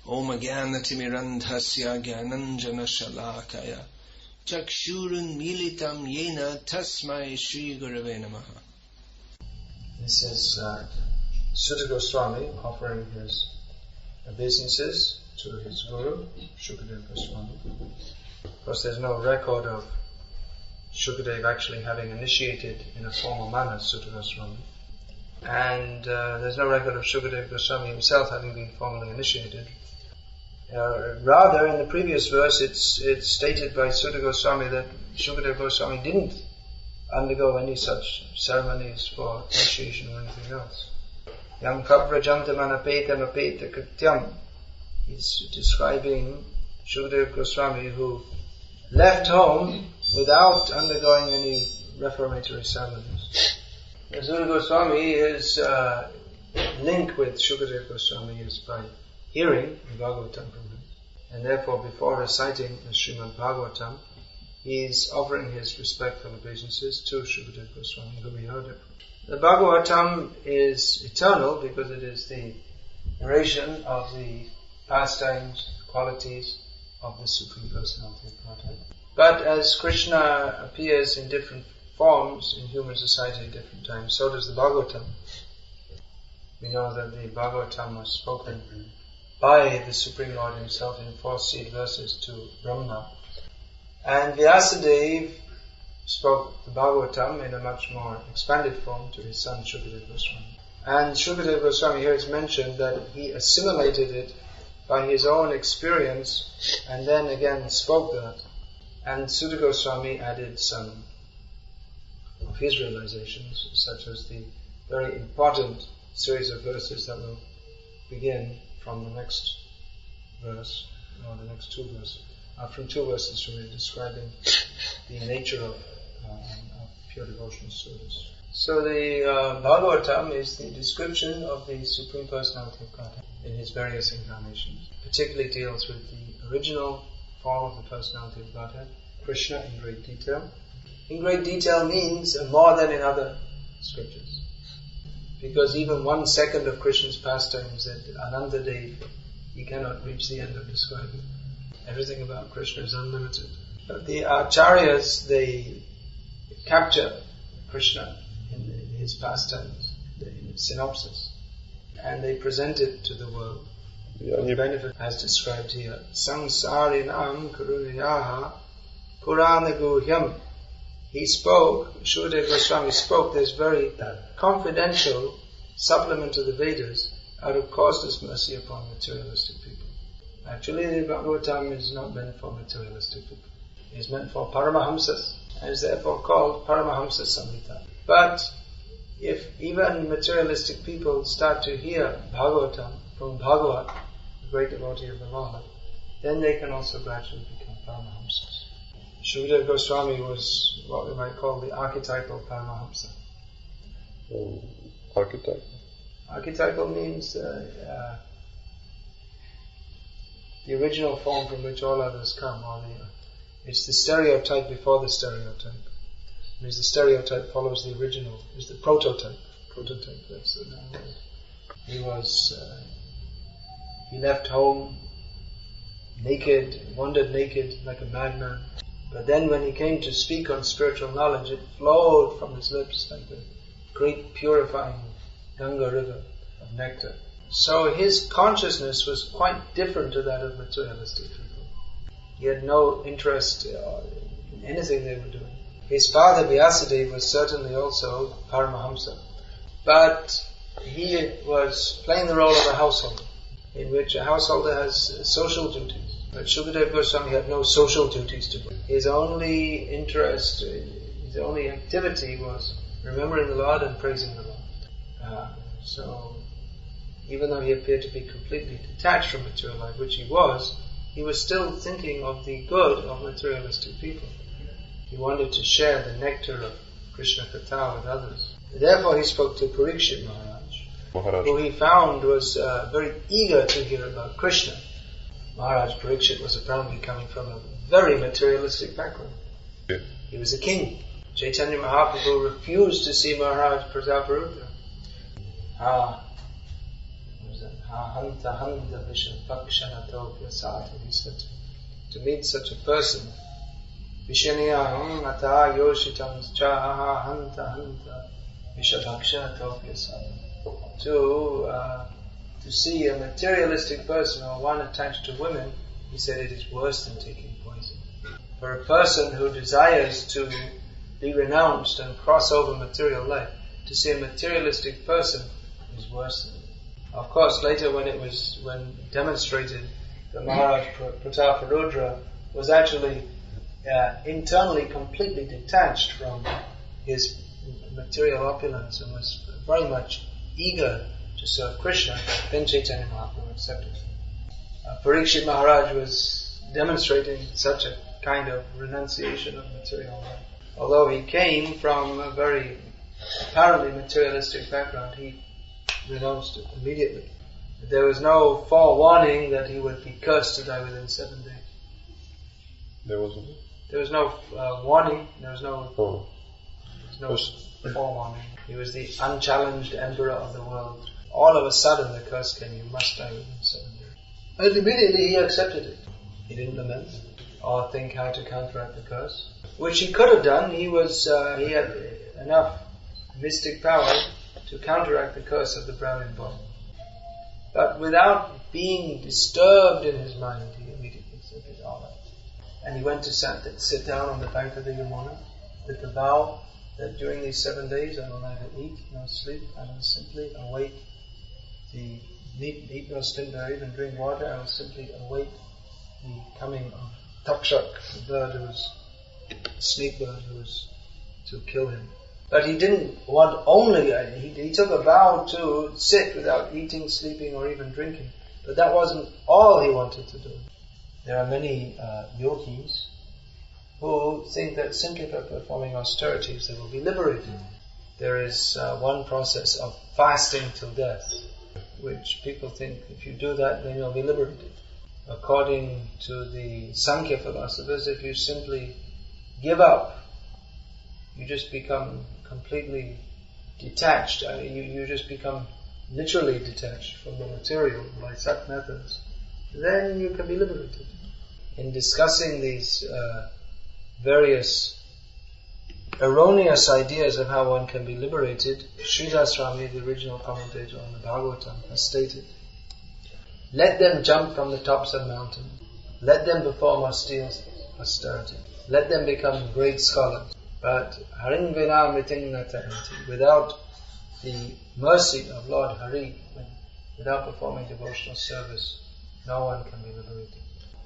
Om Agyanatimirandhasya Gyananjana Shalakaya Chakshurun Militam Yena Tasmai Shri Gurave Namaha. This is Sutta Goswami offering his obeisances to his guru, Shukadeva Goswami. Of course, there's no record of Shukadeva actually having initiated in a formal manner Sutta Goswami. And there's no record of Shukadeva Goswami himself having been formally initiated. Rather, in the previous verse, it's stated by Sutta Goswami that Shukadeva Goswami didn't undergo any such ceremonies for initiation or anything else. Yam kabrajantam anapetam apeta krityam. He's describing Shukadeva Goswami who left home without undergoing any reformatory ceremonies. Sutta Goswami is link with Shukadeva Goswami is by hearing the Bhagavatam from him. And therefore, before reciting the Srimad Bhagavatam, he is offering his respectful obeisances to Shukadeva Goswami, who we heard it. The Bhagavatam is eternal because it is the narration of the pastimes, qualities of the Supreme Personality of Godhead. But as Krishna appears in different forms in human society at different times, so does the Bhagavatam. We know that the Bhagavatam was spoken by the Supreme Lord himself in 4 seed verses to Brahma. And Vyasadeva spoke the Bhagavatam in a much more expanded form to his son Shukadeva Goswami. And Shukadeva Goswami here is mentioned that he assimilated it by his own experience and then again spoke that. And Sutta Goswami added some of his realizations, such as the very important series of verses that will begin from the next verse, or the next 2 verses. From 2 verses from it, describing the nature of pure devotional service. So the Bhagavatam is the description of the Supreme Personality of Godhead in his various incarnations. Particularly deals with the original form of the Personality of Godhead, Krishna, in great detail. In great detail means more than in other scriptures. Because even 1 second of Krishna's pastimes at Anandadev, he cannot reach the end of describing. Everything about Krishna is unlimited. But the Acharyas, they capture Krishna in his pastimes, in synopsis, and they present it to the world. The benefit as described here. Samsarinam karuniyaha purana guhyam. He spoke, Shukadeva Goswami spoke this very confidential supplement to the Vedas out of causeless mercy upon materialistic people. Actually, the Bhagavatam is not meant for materialistic people. It is meant for Paramahamsas, and is therefore called Paramahamsa Samhita. But if even materialistic people start to hear Bhagavatam from Bhagavat, the great devotee of the Lord, then they can also gradually become Paramahamsas. Shukadeva Goswami was what we might call the archetypal Paramahamsa. Archetypal? Archetypal means the original form from which all others come. It's the stereotype before the stereotype. It means the stereotype follows the original. It's the prototype. Prototype, that's the word. He left home naked, wandered naked like a madman. But then when he came to speak on spiritual knowledge, it flowed from his lips like the great purifying Ganga river of nectar. So his consciousness was quite different to that of materialistic people. He had no interest in anything they were doing. His father Vyasadeva was certainly also Paramahamsa. But he was playing the role of a householder, in which a householder has social duties. But Shukadeva Goswami had no social duties to do. His only interest, his only activity was remembering the Lord and praising the Lord. So, even though he appeared to be completely detached from material life, which he was still thinking of the good of materialistic people. He wanted to share the nectar of Krishna Katha with others. Therefore he spoke to Pariksit Maharaj, who he found was very eager to hear about Krishna. Maharaj Pariksit was apparently coming from a very materialistic background. Yeah. He was a king. Chaitanya Mahaprabhu refused to see Maharaj Prataparudra. Hanta hanta vishabhakshanatopya sadhu. He said, to meet such a person, Vishaniyaham ata yoshitam chaha hanta hanta vishabhakshanatopya sadhu. To see a materialistic person or one attached to women, he said it is worse than taking poison. For a person who desires to be renounced and cross over material life, to see a materialistic person is worse than it. Of course, later when demonstrated, the Maharaj Prataparudra was actually internally completely detached from his material opulence and was very much eager to serve Krishna, then Chaitanya Mahaprabhu accepted him. Pariksit Maharaj was demonstrating such a kind of renunciation of material life. Although he came from a very apparently materialistic background, he renounced it immediately. There was no forewarning that he would be cursed to die within 7 days. There wasn't? There was no warning, there was no forewarning. He was the unchallenged emperor of the world. All of a sudden the curse came, you must die within 7 days. And immediately he accepted it. He didn't lament or think how to counteract the curse, which he could have done. He had enough mystic power to counteract the curse of the Brahmin born. But without being disturbed in his mind, he immediately said, it's all right. And he went to sit down on the bank of the Yamuna with the vow that during these 7 days I will neither eat nor sleep, I will simply await eat nor sleep nor even drink water, I will simply await the coming of Takshak, the snake bird who was to kill him. But he didn't want only, he took a vow to sit without eating, sleeping or even drinking. But that wasn't all he wanted to do. There are many yogis who think that simply by performing austerities they will be liberated. There is one process of fasting till death, which people think if you do that then you'll be liberated. According to the Sankhya philosophers, if you simply give up, you just become completely detached. You just become literally detached from the material by such methods. Then you can be liberated. In discussing these various erroneous ideas of how one can be liberated, Sridhar Swami, the original commentator on the Bhagavatam, has stated, let them jump from the tops of mountains. Let them perform austerity. Let them become great scholars. But Haring Vina Miting Natahanti, without the mercy of Lord Hari, without performing devotional service, no one can be liberated.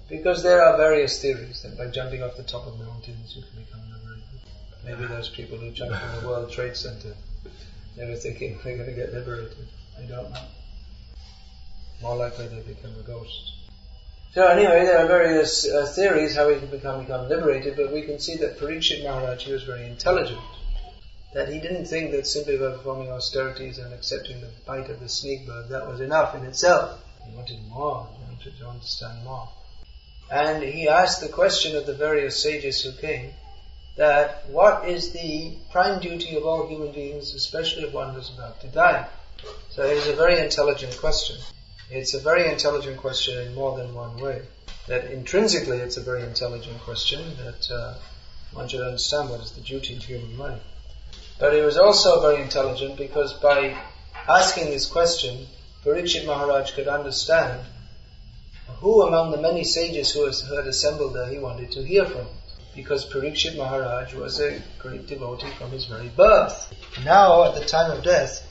Because there are various theories that by jumping off the top of mountains you can become liberated. Maybe those people who jumped from the World Trade Center, they were thinking they're going to get liberated. I don't know. More likely they become a ghost. So anyway, there are various theories how we can become liberated, but we can see that Pariksit Maharaj, he was very intelligent. That he didn't think that simply by performing austerities and accepting the bite of the snake bird, that was enough in itself. He wanted more, he wanted to understand more. And he asked the question of the various sages who came, that what is the prime duty of all human beings, especially if one is about to die? So it is a very intelligent question. It's a very intelligent question in more than one way. That intrinsically it's a very intelligent question, that one should understand what is the duty of human life. But it was also very intelligent because by asking this question, Pariksit Maharaj could understand who among the many sages who had assembled there he wanted to hear from. Because Pariksit Maharaj was a great devotee from his very birth. Now, at the time of death,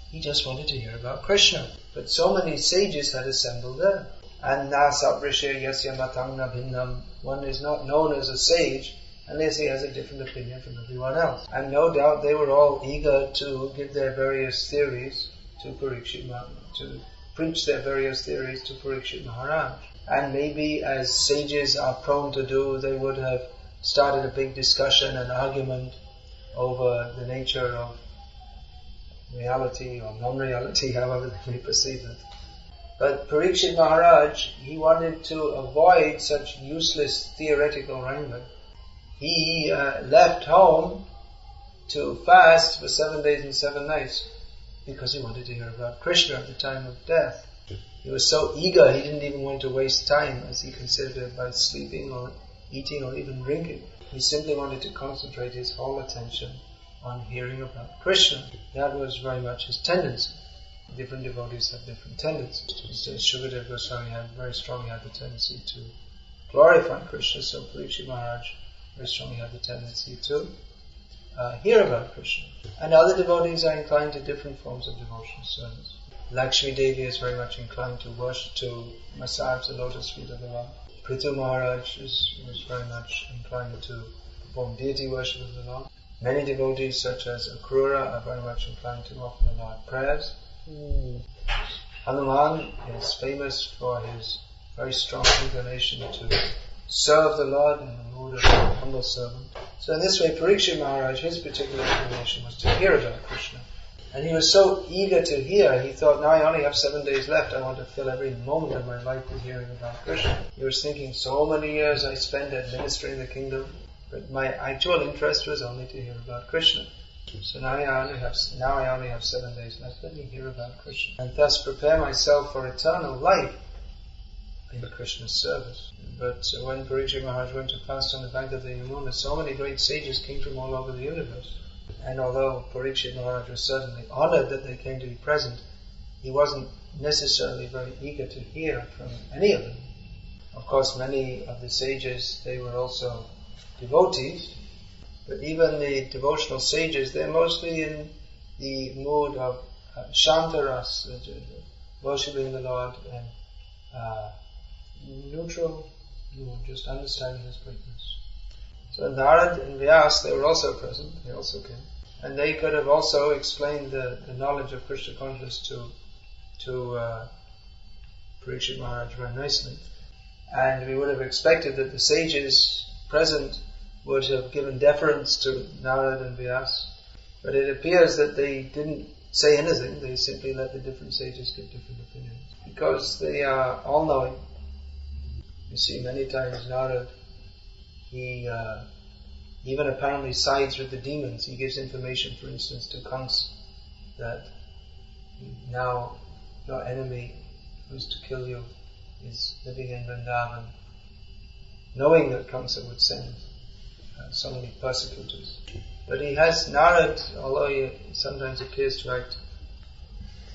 he just wanted to hear about Krishna. But so many sages had assembled there. And Nasabrishe Yasya Matangna Bhinnam, one is not known as a sage unless he has a different opinion from everyone else. And no doubt they were all eager to give their various theories to Pariksit Maharaj, to preach their various theories to Pariksit Maharaj. And maybe, as sages are prone to do, they would have started a big discussion and argument over the nature of reality or non-reality, however they may perceive it. But Pariksit Maharaj, he wanted to avoid such useless theoretical wrangling. He left home to fast for 7 days and 7 nights because he wanted to hear about Krishna at the time of death. He was so eager, he didn't even want to waste time, as he considered it, by sleeping or eating or even drinking. He simply wanted to concentrate his whole attention on hearing about Krishna. That was very much his tendency. Different devotees have different tendencies. Shukadeva Goswami very strongly had the tendency to glorify Krishna, so Pariksit Maharaj very strongly had the tendency to hear about Krishna. And other devotees are inclined to different forms of devotional service. Lakshmi Devi is very much inclined to worship, to massage the lotus feet of the Lord. Prithu Maharaj was very much inclined to perform deity worship of the Lord. Many devotees such as Akrura are very much inclined to offer the Lord prayers. Hanuman is famous for his very strong inclination to serve the Lord in the mood of a humble servant. So in this way, Pariksit Maharaj, his particular inclination was to hear about Krishna. And he was so eager to hear, he thought, now I only have 7 days left, I want to fill every moment of my life with hearing about Krishna. He was thinking, so many years I spent administering the kingdom, but my actual interest was only to hear about Krishna. So now I only have 7 days left, let me hear about Krishna. And thus prepare myself for eternal life in Krishna's service. But when Pariksit Maharaj went to fast on the bank of the Yamuna, so many great sages came from all over the universe. And although Pariksit Maharaj was certainly honored that they came to be present, he wasn't necessarily very eager to hear from any of them. Of course, many of the sages, they were also devotees, but even the devotional sages, they're mostly in the mood of Shantaras, worshipping the Lord, and neutral, just understanding His greatness. So Narad and Vyas, they were also present, they also came. And they could have also explained the knowledge of Krishna consciousness to Pariksit Maharaj very nicely. And we would have expected that the sages present would have given deference to Narad and Vyas. But it appears that they didn't say anything, they simply let the different sages give different opinions. Because they are all-knowing. You see, many times Narad, he even apparently sides with the demons. He gives information, for instance, to Kamsa that now your enemy who is to kill you is living in Vrindavan, knowing that Kamsa would send so many persecutors. But he has, Narad, although he sometimes appears to act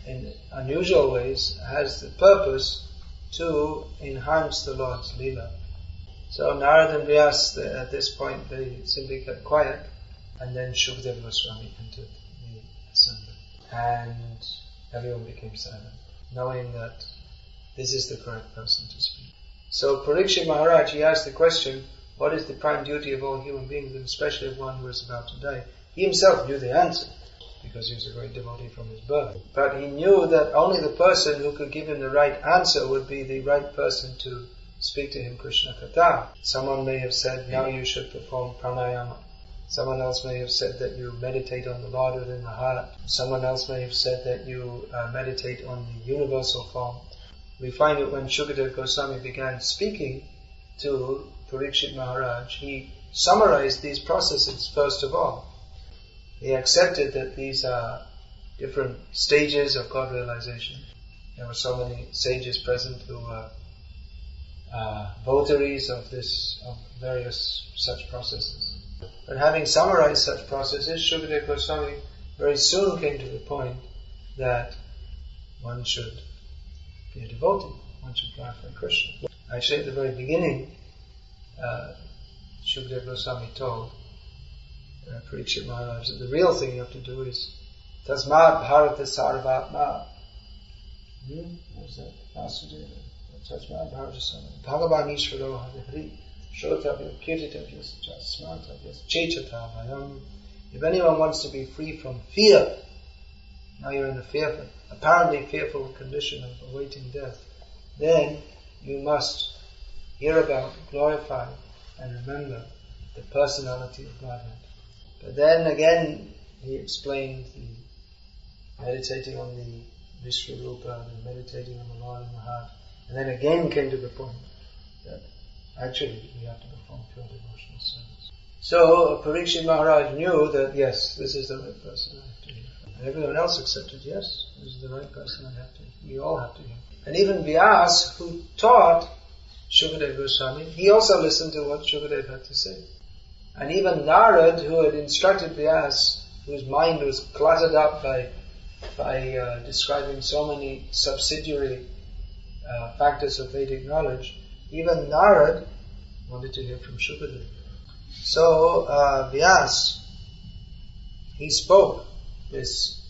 in unusual ways, has the purpose to enhance the Lord's Leela. So Narad and Vyas, at this point, they simply kept quiet, and then Shukadeva Goswami entered the assembly. And everyone became silent, knowing that this is the correct person to speak. So Pariksit Maharaj, he asked the question, what is the prime duty of all human beings, and especially of one who is about to die? He himself knew the answer, because he was a great devotee from his birth. But he knew that only the person who could give him the right answer would be the right person to speak to him Krishna Katha. Someone may have said, now you should perform pranayama. Someone else may have said that you meditate on the Lord within the heart. Someone else may have said that you meditate on the universal form. We find that when Shukadeva Goswami began speaking to Pariksit Maharaj, he summarized these processes first of all. He accepted that these are different stages of God realization. There were so many sages present who were votaries of various such processes. But having summarized such processes, Shukadeva Goswami very soon came to the point that one should be a devotee, one should glorify Krishna. Actually, at the very beginning, Shukadeva Goswami told Pariksit Maharaj that the real thing you have to do is Tasmad Bharata Sarvatma. What was that? Vasudeva. Tasmad Bharata Sarvatma. Bhagavan Ishvaro Hari Shrotavya Kirtitavya Smartavya Chetatamayam. If anyone wants to be free from fear, now you're in the apparently fearful condition of awaiting death, then you must hear about, glorify, and remember the personality of Godhead. But then again, he explained the meditating on the Vishwarupa, and meditating on the Lord in the heart, and then again came to the point that actually we have to perform pure devotional service. So Pariksit Maharaj knew that yes, this is the right person I have to hear from. And everyone else accepted, yes, this is the right person, we all have to hear. And even Vyasa, who taught Shukadeva Goswami, he also listened to what Shukadeva had to say. And even Narad, who had instructed Vyasa, whose mind was cluttered up by describing so many subsidiary factors of Vedic knowledge, even Narad wanted to hear from Shukadeva. So Vyasa, he spoke this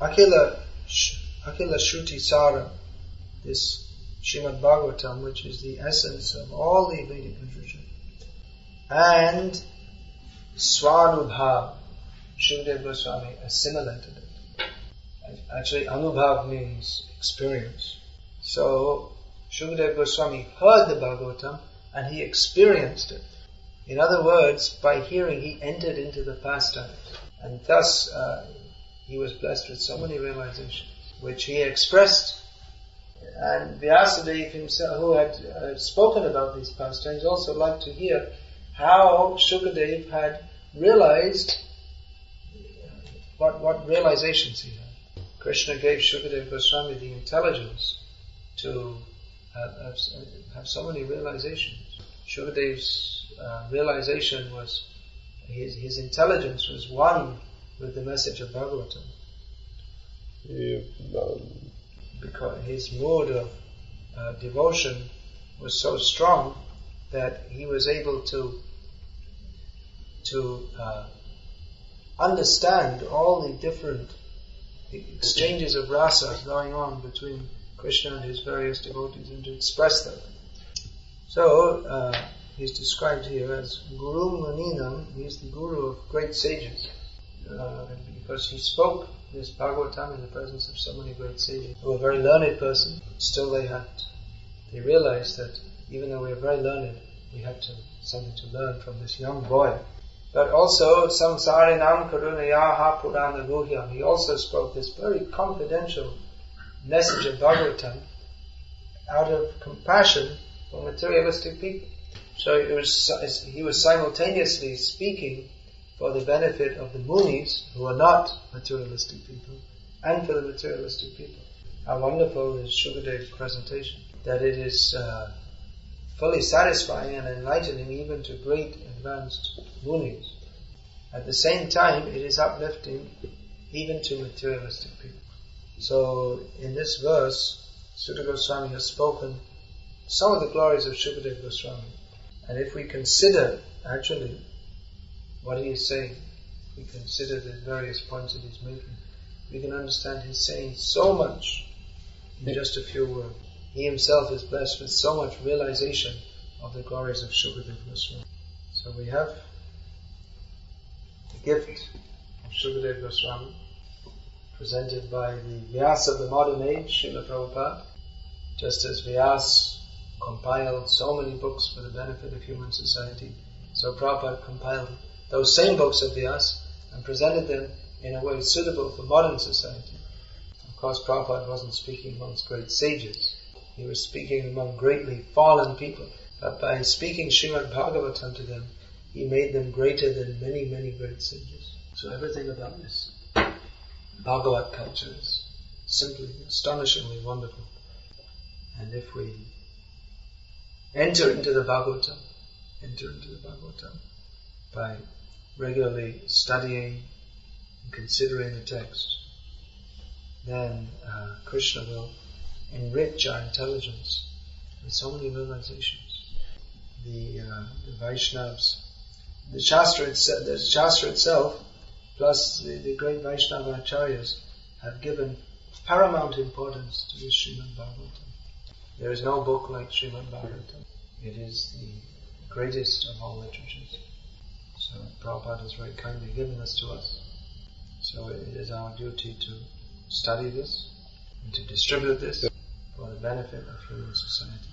Akhila Shruti Sara, this Srimad Bhagavatam, which is the essence of all the Vedic literature. And Swanubhav, Shukadeva Goswami assimilated it. Actually, Anubhav means experience. So, Shukadeva Goswami heard the Bhagavatam and he experienced it. In other words, by hearing, he entered into the pastime. And thus, he was blessed with so many realizations, which he expressed. And Vyasadeva himself, who had spoken about these pastimes, also liked to hear how Shukadeva had realized what realizations he had. Krishna gave Shukadeva Goswami the intelligence to have so many realizations. Shukadeva's realization was, his intelligence was one with the message of Bhagavatam. Because his mood of devotion was so strong that he was able to understand all the different exchanges of rasa going on between Krishna and his various devotees and to express them. So, he's described here as Guru Muninam. He is the guru of great sages. Because he spoke this Bhagavatam in the presence of so many great sages who were very learned person. Still they realized that even though we are very learned, we have something to learn from this young boy. But also, Samsarinam Karunayaha Purana Guhyam. He also spoke this very confidential message of Bhagavatam out of compassion for materialistic people. So he was simultaneously speaking for the benefit of the munis, who are not materialistic people, and for the materialistic people. How wonderful is Shukadeva's presentation, that it is fully satisfying and enlightening even to great advanced munis. At the same time, it is uplifting even to materialistic people. So, in this verse, Sutta Goswami has spoken some of the glories of Shukadeva Goswami. And if we consider, actually, what he is saying, we consider the various points that he's making, we can understand he's saying so much in just a few words. He himself is blessed with so much realization of the glories of Shukadeva Goswami. So we have the gift of Shukadeva Goswami presented by the Vyasa of the modern age, Srila Prabhupada. Just as Vyasa compiled so many books for the benefit of human society, so Prabhupada compiled those same books of Vyasa and presented them in a way suitable for modern society. Of course, Prabhupada wasn't speaking amongst great sages. He was speaking among greatly fallen people. But by speaking Srimad Bhagavatam to them, he made them greater than many, many great sages. So everything about this Bhagavat culture is simply astonishingly wonderful. And if we enter into the Bhagavatam by regularly studying and considering the text, then Krishna will enrich our intelligence with so many realizations. The Vaishnavas, the Shastra itself, plus the great Vaishnava Acharyas have given paramount importance to this Srimad Bhagavatam. There is no book like Srimad Bhagavatam. It is the greatest of all literatures. So Prabhupada has very kindly given this to us. So it is our duty to study this and to distribute this for the benefit of human society.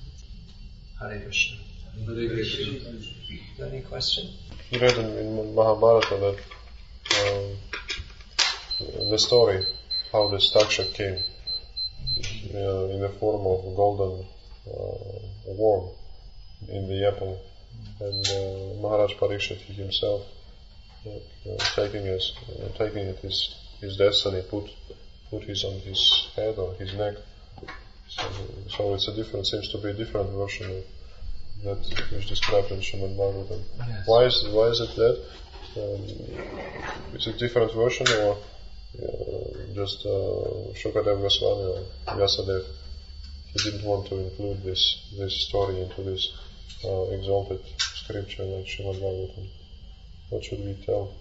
Hare Krishna. Hare Krishna. Any question? You read in Mahabharata that the story how the structure came in the form of a golden worm in the apple, and Maharaj Pariksit himself taking it is his destiny put his on his head or his neck. So it's seems to be a different version of that is described in Srimad Bhagavatam. Yes. Why is it that? Is it different version or just Shukadeva Goswami or Vyasadeva? He didn't want to include this story into this exalted scripture like Srimad Bhagavatam. What should we tell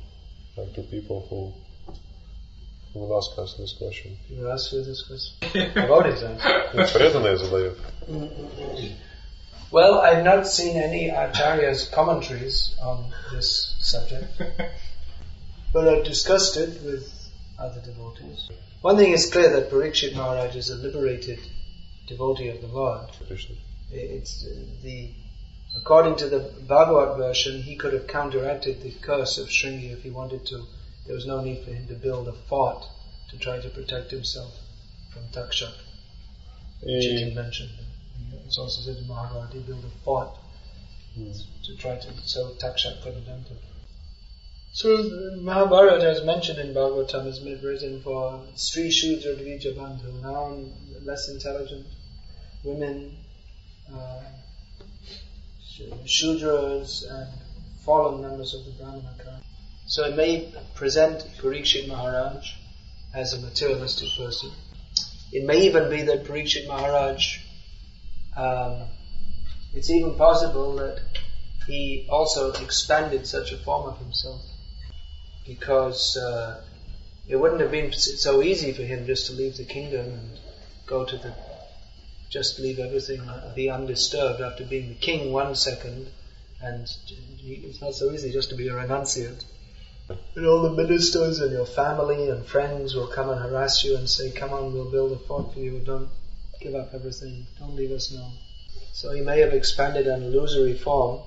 to people who will ask us this question? You will ask you this question? About it then? Преданные задают. Well, I've not seen any Acharya's commentaries on this subject, but I've discussed it with other devotees. One thing is clear, that Pariksit Maharaj is a liberated devotee of the Lord. According to the Bhagavad version, he could have counteracted the curse of Shringi if he wanted to. There was no need for him to build a fort to try to protect himself from Takshak, which he did mention. It's also said in Mahabharata, he built a fort to try to, so Takshak couldn't enter. So Mahabharata, as mentioned in Bhagavatam, is written for Sri Shudra Dvija Bandhu, now less intelligent women, Shudras and fallen members of the Brahmana caste. So it may present Pariksit Maharaj as a materialistic person. It may even be that Pariksit Maharaj, it's even possible that he also expanded such a form of himself, because it wouldn't have been so easy for him just to leave the kingdom and go to just leave everything, be undisturbed after being the king 1 second, and it's not so easy just to be a renunciate. And all the ministers and your family and friends will come and harass you and say, come on, we'll build a fort for you, don't give up everything, don't leave us now. So he may have expanded an illusory form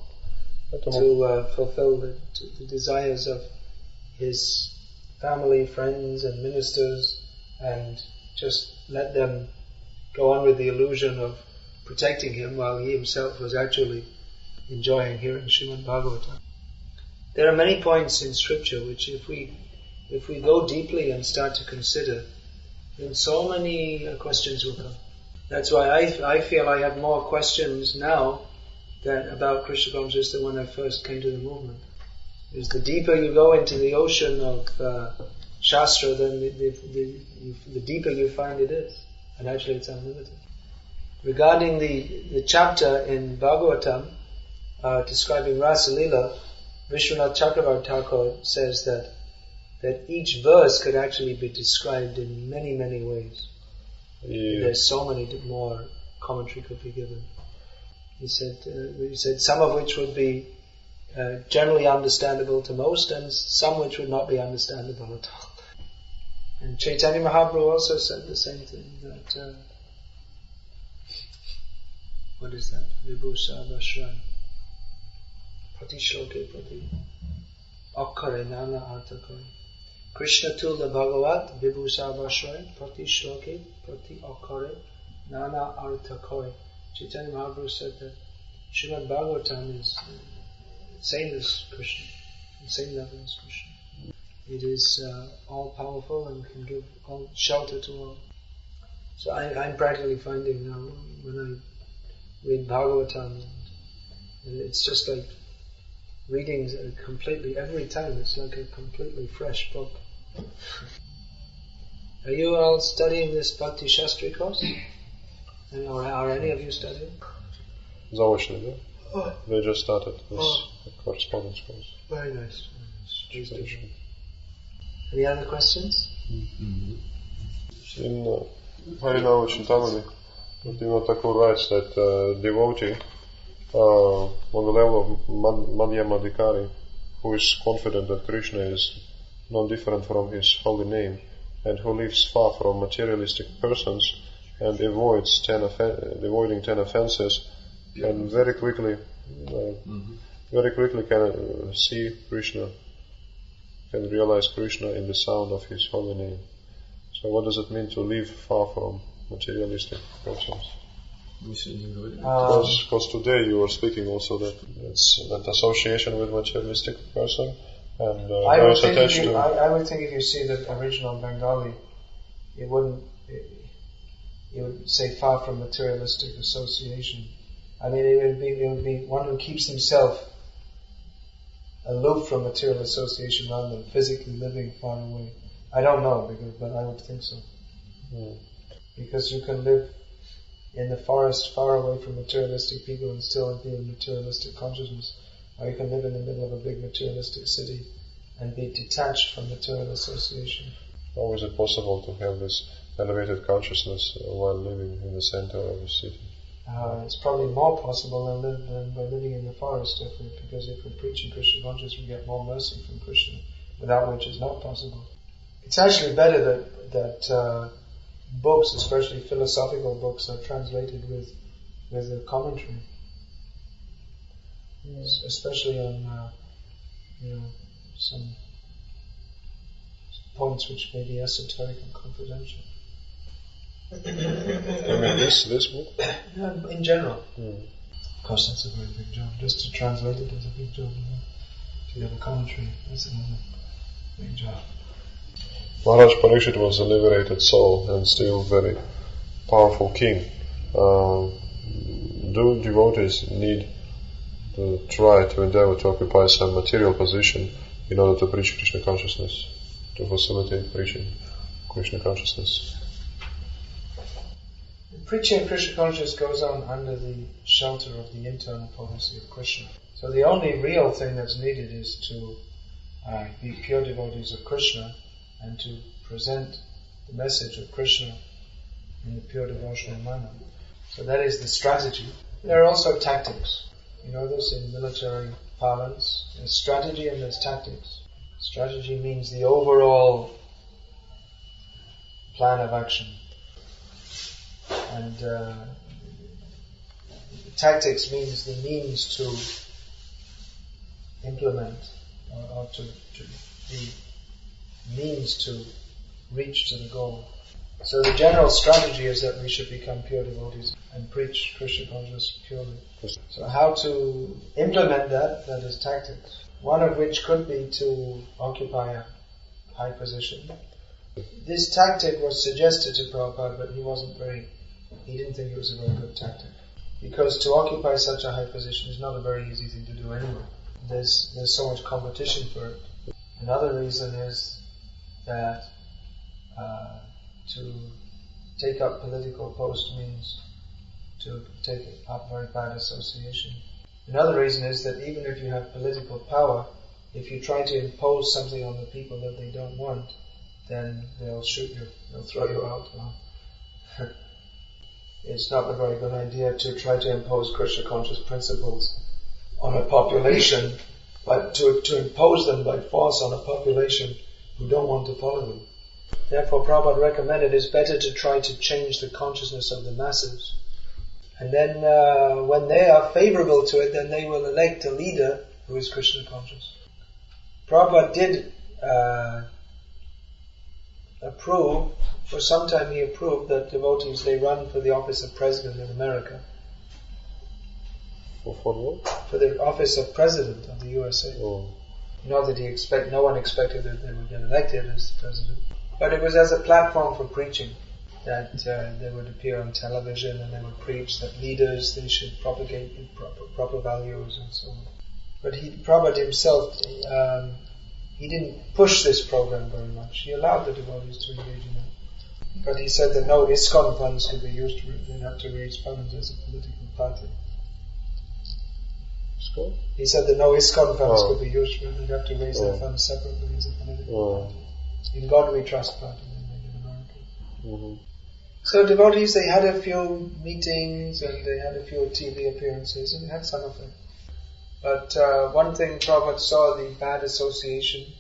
to fulfill the desires of his family, friends and ministers, and just let them go on with the illusion of protecting him while he himself was actually enjoying hearing Srimad Bhagavatam. There are many points in scripture which if we go deeply and start to consider, then so many questions will come. That's why I feel I have more questions now about Krishna consciousness than when I first came to the movement. Because the deeper you go into the ocean of Shastra, then the deeper you find it is. And actually it's unlimited. Regarding the chapter in Bhagavatam describing Rasa Lila, Vishwanath Chakravarti Thakur says that each verse could actually be described in many, many ways. Yeah. There's so many more commentary could be given. He said some of which would be generally understandable to most, and some which would not be understandable at all. And Chaitanya Mahaprabhu also said the same thing, that what is that? Vibhusa Vashrai Prati Shloke Prati Akkare Nana Arthakare. Krishna Tula Bhagavat Vibhusa Vashrai Prati Shloke Prati Akkare Nana Arthakare. Chaitanya Mahaprabhu said that Srimad Bhagavatam is same as Krishna, the same level as Krishna. It is all-powerful and can give all shelter to all. So I'm practically finding now, when I read Bhagavatam, and it's just like reading every time it's like a completely fresh book. Are you all studying this Bhakti Shastri course? Or are any of you studying? Zaochny, yeah? Oh. They just started this correspondence course. Very nice. Any other questions? In Harinava Chintamani, Bhaktivinoda Thakur writes that devotee on the level of Madhyamadikari, who is confident that Krishna is not different from his holy name, and who lives far from materialistic persons and avoiding 10 offenses, can very quickly can see Krishna, can realize Krishna in the sound of his holy name. So what does it mean to live far from materialistic persons? Because today you were speaking also that association with materialistic person and I now would it's think attached to... I would think if you see the original Bengali, it would say far from materialistic association. I mean, it would be one who keeps himself aloof from material association rather than physically living far away. I don't know, but I would think so. Because you can live in the forest far away from materialistic people and still be in materialistic consciousness. Or you can live in the middle of a big materialistic city and be detached from material association. How is it possible to have this elevated consciousness while living in the center of the city? It's probably more possible than by living in the forest, because if we're preaching Krishna consciousness, we get more mercy from Krishna, without which it's not possible. It's actually better that books, especially philosophical books, are translated with a commentary, especially on some points which may be esoteric and confidential. I mean, this book? Yeah, in general. Of course, that's a very big job. Just to translate it is a big job. To get a commentary, that's another big job. Maharaj Pariksit was a liberated soul and still very powerful king. Do devotees need to try to endeavor to occupy some material position in order to preach Krishna consciousness, to facilitate preaching Krishna consciousness? Preaching Krishna consciousness goes on under the shelter of the internal potency of Krishna. So the only real thing that's needed is to be pure devotees of Krishna and to present the message of Krishna in a pure devotional manner. So that is the strategy. There are also tactics. You know this in military parlance. There's strategy and there's tactics. Strategy means the overall plan of action. And tactics means the means to implement or to the means to reach to the goal. So the general strategy is that we should become pure devotees and preach Krishna consciousness purely. So how to implement that is tactics. One of which could be to occupy a high position. This tactic was suggested to Prabhupada, but he didn't think it was a very good tactic. Because to occupy such a high position is not a very easy thing to do anyway. There's so much competition for it. Another reason is that to take up political post means to take up very bad association. Another reason is that even if you have political power, if you try to impose something on the people that they don't want, then they'll shoot you, they'll throw you out. It's not a very good idea to try to impose Krishna conscious principles on a population, but to impose them by force on a population who don't want to follow them. Therefore, Prabhupada recommended it's better to try to change the consciousness of the masses. And then when they are favorable to it, then they will elect a leader who is Krishna conscious. Prabhupada did approve, for some time he approved that devotees, they run for the office of president in America. For what? For the office of president of the USA. Oh. Not that no one expected that they would get elected as president. But it was as a platform for preaching, that they would appear on television and they would preach that leaders, they should propagate proper values and so on. But Prabhupada himself, he didn't push this program very much. He allowed the devotees to engage in it. But he said that no ISKCON funds could be used for it. They'd have to raise funds as a political party. ISKCON? He said that no ISKCON funds could be used for it. They'd have to raise their funds separately as a political party. In God We Trust party they made in America. Mm-hmm. So devotees, they had a few meetings and they had a few TV appearances and they had some of them. But one thing Prabhupada saw, the bad association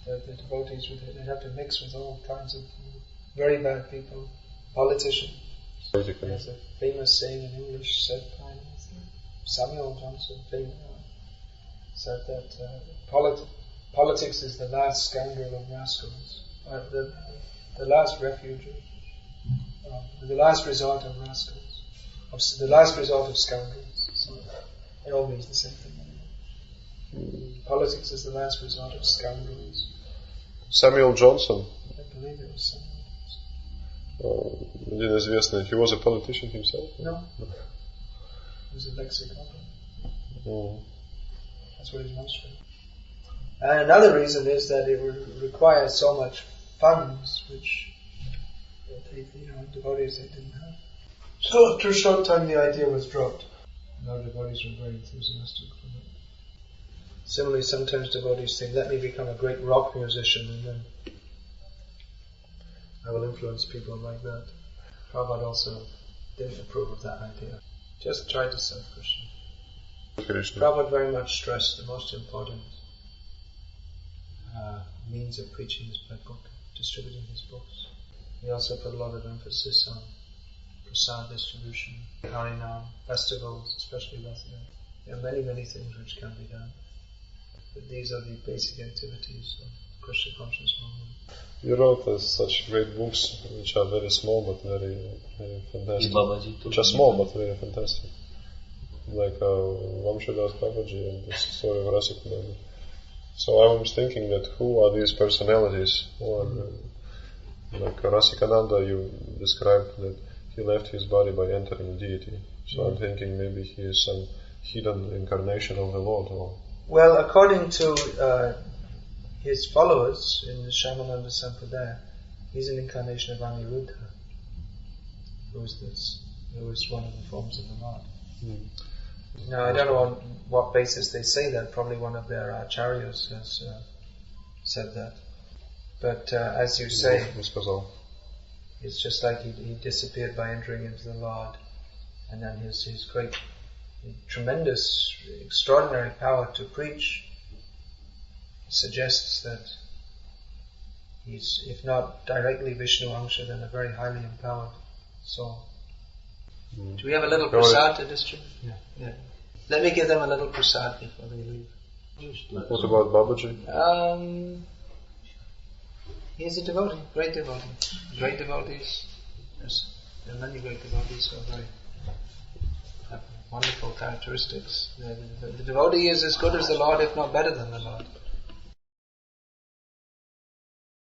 that the devotees would have. They'd have to mix with all kinds of very bad people, politicians. There's a famous saying in English said by Samuel Johnson, said that politics is the last scoundrel of rascals, the last refuge, the last resort of rascals, the last resort of scoundrels. So it all means the same thing. politics is the last resort of scoundrels. Samuel Johnson. I believe it was Samuel. Один известный. He was a politician himself? No. He was a lexicographer. That's what he's most for. And another reason is that it would require so much funds, which devotees they didn't have. So after a short time the idea was dropped. Now devotees were very enthusiastic for it. Similarly, sometimes devotees think, let me become a great rock musician and then I will influence people like that. Prabhupada also didn't approve of that idea. Just try to serve Krishna. Prabhupada very much stressed the most important means of preaching is by book, distributing his books. He also put a lot of emphasis on prasad distribution, Harinam, festivals, especially Vasadeva. There are many, many things which can be done. But these are the basic activities of Krishna conscious movement. You wrote such great books which are very small but very, very fantastic. Which are small but very fantastic. Like Vamshadas Babaji and the story of Rasikananda. So I was thinking that who are these personalities? Like Rasikananda, you described that he left his body by entering deity. So I'm thinking maybe he is some hidden incarnation of the Lord. Well, according to his followers in the Shyamananda Sampradaya, he's an incarnation of Aniruddha, who is one of the forms of the Lord. Now, I don't know on what basis they say that. Probably one of their acharyas has said that. But as you say, it's just like he disappeared by entering into the Lord, and then his great, tremendous, extraordinary power to preach suggests that he's, if not directly Vishnu Amsha, then a very highly empowered soul. Do we have a little prasad to distribute? Yeah. Let me give them a little prasad before they leave. What about Babaji? He's a devotee, great devotee. Great devotees. Yes, there are many great devotees who have wonderful characteristics. The devotee is as good as the Lord, if not better than the Lord.